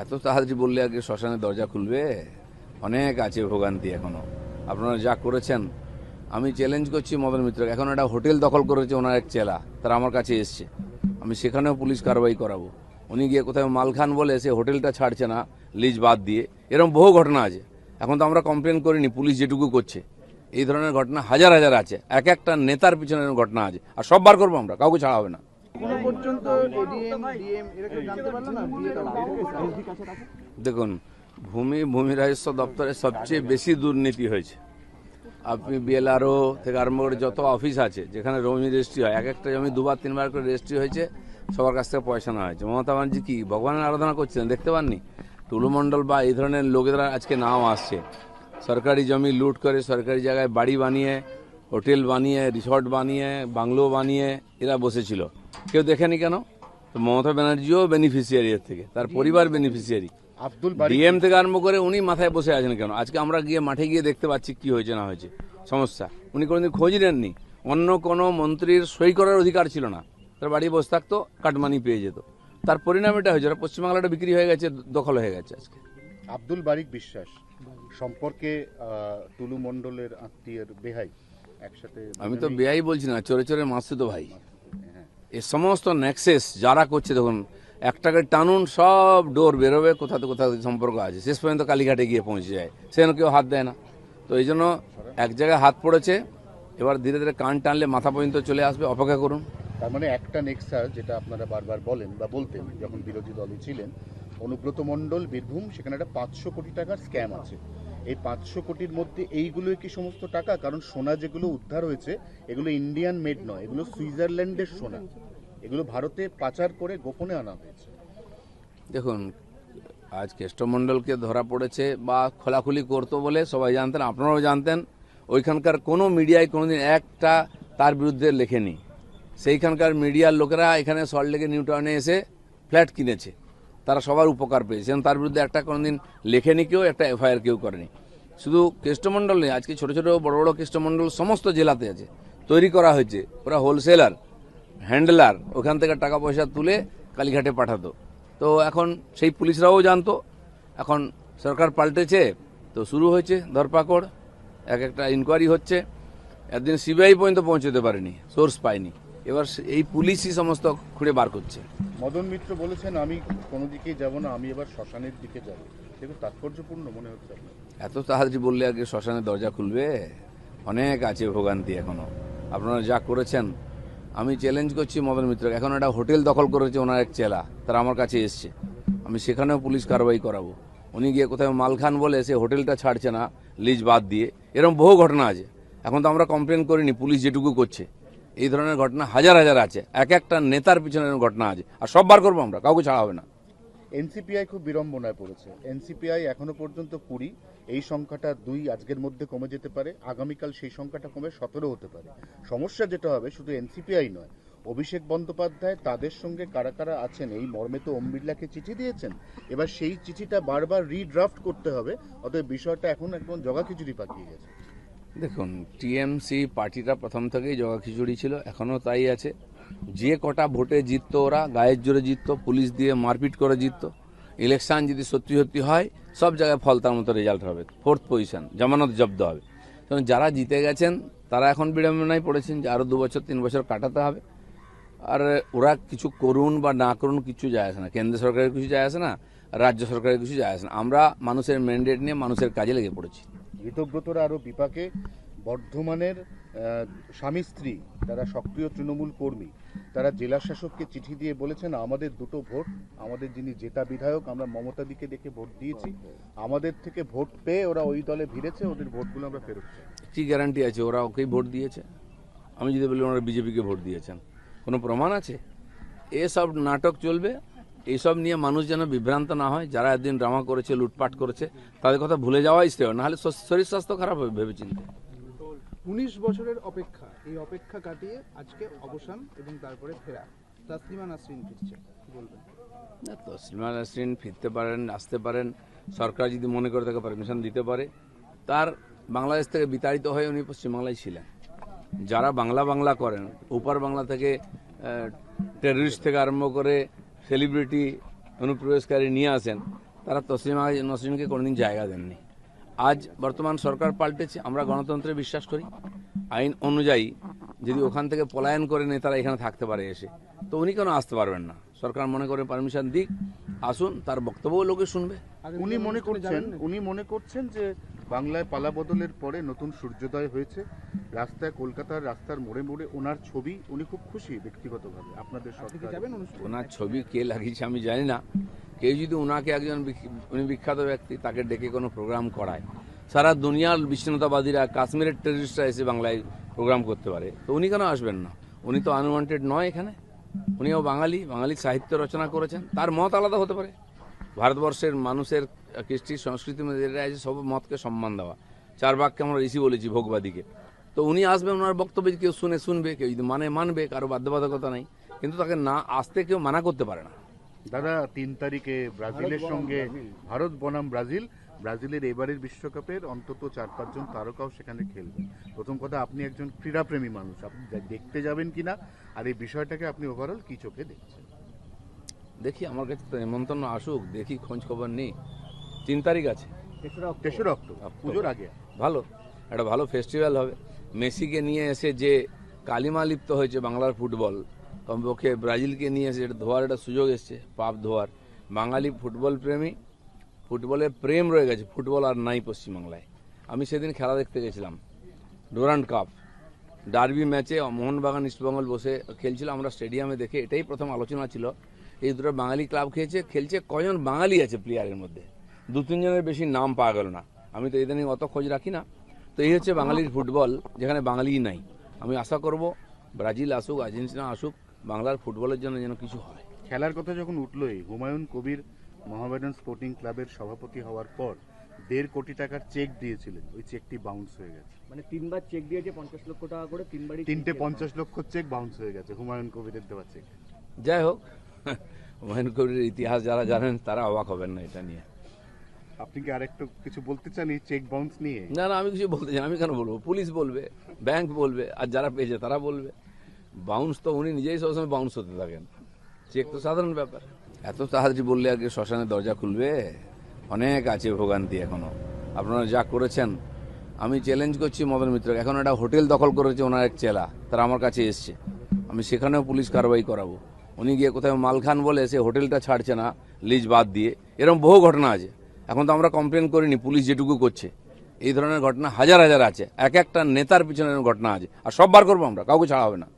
এত তাড়াতাড়ি বললে আগে শ্মশানের দরজা খুলবে? অনেক আছে ভোগান্তি এখনো। আপনারা যা করেছেন, আমি চ্যালেঞ্জ করছি মদন মিত্রকে। এখন একটা হোটেল দখল করেছে ওনার এক চেলা, তারা আমার কাছে এসছে, আমি সেখানেও পুলিশ কারবাই করাবো। উনি গিয়ে কোথাও মাল খান বলে সে হোটেলটা ছাড়ছে না লিজ বাদ দিয়ে, এরকম বহু ঘটনা আছে। এখন তো আমরা কমপ্লেন করিনি, পুলিশ যেটুকু করছে। এই ধরনের ঘটনা হাজার হাজার আছে, এক একটা নেতার পিছনে ঘটনা আছে, আর সব বার করবো আমরা, কাউকে ছাড়া হবে না। এখনো পর্যন্ত এডিএম ডিএম এরা কেউ জানতে পারলো না দেখুন, ভূমি রাজস্ব দপ্তরে সবচেয়ে বেশি দুর্নীতি হয়েছে। আপনি বিএলআরও থেকে আরম্ভ করে যত অফিস আছে যেখানে জমি রেজিস্ট্রি হয়, এক একটা জমি দুবার তিনবার করে রেজিস্ট্রি হয়েছে, সবার কাছ থেকে পয়সা নেওয়া হয়েছে। মমতা ব্যানার্জি কি ভগবানের আরাধনা করছিলেন দেখতে পাননি? টুলু মণ্ডল বা এই ধরনের লোকেরা আজকে নাও আসছে, সরকারি জমি লুট করে সরকারি জায়গায় বাড়ি বানিয়ে, হোটেল বানিয়ে, রিসর্ট বানিয়ে, বাংলো বানিয়ে এরা বসেছিল। কেউ দেখেনি কেন? তো মমতা ব্যানার্জিও বেনিফিশিয়ারি এর থেকে, তার পরিবার বেনিফিশিয়ারি। ডিএম থেকে আরম্ভ করে উনি মাথায় বসে আছেন কেন? আজকে আমরা গিয়ে মাঠে গিয়ে দেখতে পাচ্ছি কি হয়েছে না হয়েছে সমস্যা। উনি কোনোদিন খোঁজ নেননি। অন্য কোনো মন্ত্রীর সই করার অধিকার ছিল না, তার বাড়ি বসে থাকতো, কাটমানি পেয়ে যেত। তার পরিণাম এটা হয়েছে, পশ্চিমবাংলাটা বিক্রি হয়ে গেছে, দখল হয়ে গেছে আজকে। আব্দুল বারিক বিশ্বাস সম্পর্কে টুলু মণ্ডলের আত্মীয়ের বেহাই একসাথে, আমি তো বেয়াই বলছি না, চোরে চোরে মাসুতো ভাই। এই সমস্ত নেক্সেস যারা করছে, দেখুন একটাকে টানুন, সব ডোর বেরোবে, কোথা থেকে কোথা সম্পর্ক আছে, শেষ পর্যন্ত কালীঘাটে গিয়ে পৌঁছে যায়, সেখানে কেউ হাত দেয় না। তো এই জন্য এক জায়গায় হাত পড়েছে, এবার ধীরে ধীরে কান টানলে মাথা পর্যন্ত চলে আসবে, অপেক্ষা করুন। তার মানে একটা নেক্সাস যেটা আপনারা বারবার বলেন বা বলতেন যখন বিরোধী দলে ছিলেন, অনুব্রত মণ্ডল বীরভূম, সেখানে একটা 500 কোটি টাকার স্ক্যাম আছে। এই 500 কোটির মধ্যে এইগুলো কি সমস্ত টাকা? কারণ সোনা যেগুলো উদ্ধার হয়েছে এগুলো ইন্ডিয়ান মেড নয়, এগুলো সুইজারল্যান্ডের সোনা, এগুলো ভারতে পাচার করে গোপনে আনা হয়েছে। দেখুন, আজ কেষ্টমণ্ডলকে ধরা পড়েছে বা খোলাখুলি করতো বলে সবাই জানতেন, আপনারাও জানতেন। ওইখানকার কোনো মিডিয়ায় কোনোদিন একটা তার বিরুদ্ধে লেখেনি। সেইখানকার মিডিয়ার লোকেরা এখানে সল্টলেকে নিউ টাউনে এসে ফ্ল্যাট কিনেছে, তারা সবার উপকার পেয়েছে, তার বিরুদ্ধে একটা কোনোদিন লেখেনি কেউ, একটা এফআইআর কেউ করেনি। শুধু কেষ্টমণ্ডল নেই, আজকে ছোটো ছোটো বড় বড় কেষ্টমণ্ডল সমস্ত জেলাতে আছে, তৈরি করা হয়েছে। ওরা হোলসেলার, হ্যান্ডলার, ওখান থেকে টাকা পয়সা তুলে কালীঘাটে পাঠাতো। তো এখন সেই পুলিশরাও জানতো, এখন সরকার পাল্টেছে তো শুরু হয়েছে ধরপাকড়, এক একটা ইনকোয়ারি হচ্ছে। একদিন সিবিআই পর্যন্ত পৌঁছতে পারেনি, সোর্স পায়নি, এবার এই পুলিশই সমস্ত খুঁড়ে বার করছে। মদন মিত্র বলেছেন আমি কোনো দিকেই যাব না, আমি এবার শ্মশানের দিকে যাব। দেখুন তাৎপর্যপূর্ণ মনে হচ্ছে আপনার। এত তাড়াতাড়ি বললে আগে শ্মশানের দরজা খুলবে? অনেক আছে ভোগান্তি এখনো। আপনারা যা করেছেন, আমি চ্যালেঞ্জ করছি মদন মিত্রকে। এখন একটা হোটেল দখল করেছে ওনার এক চেলা, তারা আমার কাছে এসছে, আমি সেখানেও পুলিশ কারবাই করাবো। উনি গিয়ে কোথাও মাল খান বলে সে হোটেলটা ছাড়ছে না লিজ বাদ দিয়ে, এরকম বহু ঘটনা আছে। এখন তো আমরা কমপ্লেন করিনি, পুলিশ যেটুকু করছে। এই ধরনের ঘটনা হাজার হাজার আছে, এক একটা নেতার পিছনে ঘটনা আছে, আর সব বার করবো আমরা, কাউকে ছাড়া হবে না। এনসিপিআই খুব বিড়ম্বনায় পড়েছে। এনসিপিআই এখনো পর্যন্ত 20, এই সংখ্যাটা 2 আজকের মধ্যে কমে যেতে পারে, আগামীকাল সেই সংখ্যাটা কমে 17 হতে পারে। সমস্যা যেটা হবে শুধু এনসিপিআই নয়, অভিষেক বন্দ্যোপাধ্যায় তাদের সঙ্গে কারা কারা আছেন এই মর্মে তো ওম বিড়লাকে চিঠি দিয়েছেন, এবার সেই চিঠিটা বারবার রিড্রাফট করতে হবে। অতএব বিষয়টা এখন একদম জগাখিচুড়ি পাকিয়ে গেছে। দেখুন, টিএমসি পার্টিটা প্রথম থেকেই জগা খিচুড়ি ছিল, এখনও তাই আছে। যে কটা ভোটে জিততো ওরা গায়ের জোরে জিততো, পুলিশ দিয়ে মারপিট করে জিততো। ইলেকশন যদি সত্যি সত্যি হয়, সব জায়গায় ফল তার মতো রেজাল্ট হবে, 4th পজিশন, জামানত জব্দ হবে। কারণ যারা জিতে গেছেন তারা এখন বিড়ম্বনায় পড়েছেন যে আরও 2 বছর 3 বছর কাটাতে হবে। আর ওরা কিছু করুন বা না করুন কিছু যায় আসে না, কেন্দ্র সরকারের কিছু যায় আসে না, রাজ্য সরকারের কিছু যায় আসে না। আমরা মানুষের ম্যান্ডেট নিয়ে মানুষের কাজে লেগে পড়েছি। ঋতব্রতরা আরও বিপাকে। বর্ধমানের স্বামী স্ত্রী তারা সক্রিয় তৃণমূল কর্মী, তারা জেলা শাসককে চিঠি দিয়ে বলেছেন আমাদের 2টো ভোট, আমাদের যিনি জেতা বিধায়ক আমরা মমতাদিকে দেখে ভোট দিয়েছি, আমাদের থেকে ভোট পেয়ে ওরা ওই দলে ভিড়েছে, ওদের ভোটগুলো আমরা ফেরত চাই। কি গ্যারান্টি আছে ওরা ওকেই ভোট দিয়েছে? আমি যদি বলি ওনারা বিজেপিকে ভোট দিয়েছেন, কোনো প্রমাণ আছে? এসব নাটক চলবে, এইসব নিয়ে মানুষ যেন বিভ্রান্ত না হয়। যারা একদিন ড্রামা করেছে, লুটপাট করেছে, তাদের কথা ভুলে যাওয়াই শ্রেয়, নাহলে শরীর স্বাস্থ্য খারাপ হবে ভেবেচিন্তে। 19 বছরের অপেক্ষা, এই অপেক্ষা কাটিয়ে আজকে অবসান এবং তারপরে ফেরা। তাসলিমা নাসরিন ফিরছে, কি বলবেন? না, তসলিমা নাসরিন ফিরতে পারেন, আসতে পারেন, সরকার যদি মনে করে তাকে পারমিশন দিতে পারে। তার বাংলাদেশ থেকে বিতাড়িত হয়ে উনি পশ্চিমবাংলায় ছিলেন। যারা বাংলা করেন, উপর বাংলা থেকে টেররিস্ট থেকে আরম্ভ করে সেলিব্রিটি, অনুপ্রবেশকারী নিয়ে আসেন, তারা তসলিমা নসরিনকে কোনোদিন জায়গা দেননি। আজ বর্তমান সরকার পাল্টেছে, আমরা গণতন্ত্রে বিশ্বাস করি। আইন অনুযায়ী যদি ওখান থেকে পলায়ন করে নেতারা এখানে থাকতে পারে এসে, তো উনি কেন আসতে পারবেন না? সরকার মনে করে পারমিশন দিক, আসুন, তার বক্তব্যও লোকে শুনবে। উনি মনে করছেন যে বাংলায় পালা বদলের পরে নতুন সূর্যোদয় হয়েছে, রাস্তায় কলকাতার রাস্তার মোড়ে মোড়ে ওনার ছবি, উনি খুব খুশি ব্যক্তিগতভাবে। আপনাদের সরকার যাবেন অনুষ্ঠানে? ওনার ছবি কে লাগিয়েছে আমি জানি না। কেউ যদি ওনাকে একজন উনি বিখ্যাত ব্যক্তি, তাকে ডেকে কোনো প্রোগ্রাম করায়, সারা দুনিয়ার বিচ্ছিন্নতাবাদীরা, কাশ্মীরের টেররিস্টরা এসে বাংলায় প্রোগ্রাম করতে পারে, তো উনি কেন আসবেন না? উনি তো আনওয়ান্টেড নয় এখানে। উনিও বাঙালি, বাঙালি সাহিত্য রচনা করেছেন, তার মত আলাদা হতে পারে। ভারতবর্ষের মানুষের কৃষ্টি সংস্কৃতির মধ্যে এটা আছে সব মতকে সম্মান দেওয়া। 4 বাক্যে আমরা ঋষি বলেছি ভোগবাদীকে। তো উনি আসবেন, ওনার বক্তব্য কেউ শুনবে, কেউ যদি মানবে, কারো বাধ্যবাধকতা নেই, কিন্তু তাকে না আসতে কেউ মানা করতে পারে না। দাদা 3 তারিখে ব্রাজিলের সঙ্গে ভারত বনাম ব্রাজিলের এবারের বিশ্বকাপের অন্তত 4-5 জন তারকাও সেখানে খেলবেন। প্রথম কথা, আপনি একজন ক্রীড়াপ্রেমী মানুষ, আপনি দেখতে যাবেন কিনা, আর এই বিষয়টাকে আপনি ওভারঅল কি চোখে দেখছেন? দেখি, আমার কাছে তো নিমন্ত্রণ আসুক, দেখি, খোঁজ খবর নেই। 3 তারিখ আছে, 3রা অক্টোবর, পুজোর আগে। ভালো, একটা ভালো ফেস্টিভ্যাল হবে। মেসিকে নিয়ে এসে যে কালিমা লিপ্ত হয়েছে বাংলার ফুটবল, কমপক্ষে ব্রাজিলকে নিয়ে এসে এটা ধোয়ার একটা সুযোগ এসছে, পাপ ধোয়ার। বাঙালি ফুটবল প্রেমী, ফুটবলের প্রেম রয়ে গেছে, ফুটবল আর নাই পশ্চিমবাংলায়। আমি সেদিন খেলা দেখতে গেছিলাম, ডুরান্ড কাপ ডার্বি ম্যাচে মোহনবাগান ইস্টবেঙ্গল বসে খেলছিল, আমরা স্টেডিয়ামে দেখে এটাই প্রথম আলোচনা ছিল, এই দুটো বাঙালি ক্লাব খেলছে, কজন বাঙালি আছে প্লেয়ারের মধ্যে? 2-3 জনের বেশি নাম পাওয়া গেল না। আমি তো ইদানিং অত খোঁজ রাখি না। তো এই হচ্ছে বাঙালির ফুটবল, যেখানে বাঙালিই নাই। আমি আশা করব ব্রাজিল আসুক, আর্জেন্টিনা আসুক, বাংলার ফুটবলের জন্য যেন কিছু হয়। খেলার কথা যখন উঠলোই, হুমায়ুন কবির মোহামেডান স্পোর্টিং ক্লাবের সভাপতি হওয়ার পর 1.5 কোটি টাকার চেক দিয়েছিলেন, ওই চেকটি বাউন্স হয়ে গেছে। মানে 3বার চেক দিয়েছে 50 লক্ষ টাকা করে, 3বারই 50 লক্ষ চেক বাউন্স হয়ে গেছে, হুমায়ুন কবিরের দেওয়া চেক। যাই হোক, হুমায়ুন কবিরের ইতিহাস যারা জানেন তারা অবাক হবেন না এটা নিয়ে। আপনি কি আরেকটু কিছু বলতে চান এই চেক বাউন্স নিয়ে? না, আমি কিছু বলতে চাই, আমি কেন বলবো? পুলিশ বলবে, ব্যাংক বলবে, আর যারা পেয়েছে তারা বলবে। বাউন্স তো উনি নিজেই সবসময় বাউন্স হতে থাকেন, চেক তো সাধারণ ব্যাপার। এত তাড়াতাড়ি বললে আগে শ্মশানের দরজা খুলবে? অনেক আছে ভোগান্তি এখনো। আপনারা যা করেছেন, আমি চ্যালেঞ্জ করছি মদন মিত্রকে। এখন একটা হোটেল দখল করেছে ওনার এক চেলা, তারা আমার কাছে এসছে, আমি সেখানেও পুলিশ কারবাই করাবো। উনি গিয়ে কোথায় মাল খান বলে সে হোটেলটা ছাড়ছে না লিজ বাদ দিয়ে, এরকম বহু ঘটনা আছে। এখন তো আমরা কমপ্লেন করিনি, পুলিশ যেটুকু করছে। এই ধরনের ঘটনা হাজার হাজার আছে, এক একটা নেতার পিছনে ঘটনা আছে, আর সব বার করবো আমরা, কাউকে ছাড়া হবে না।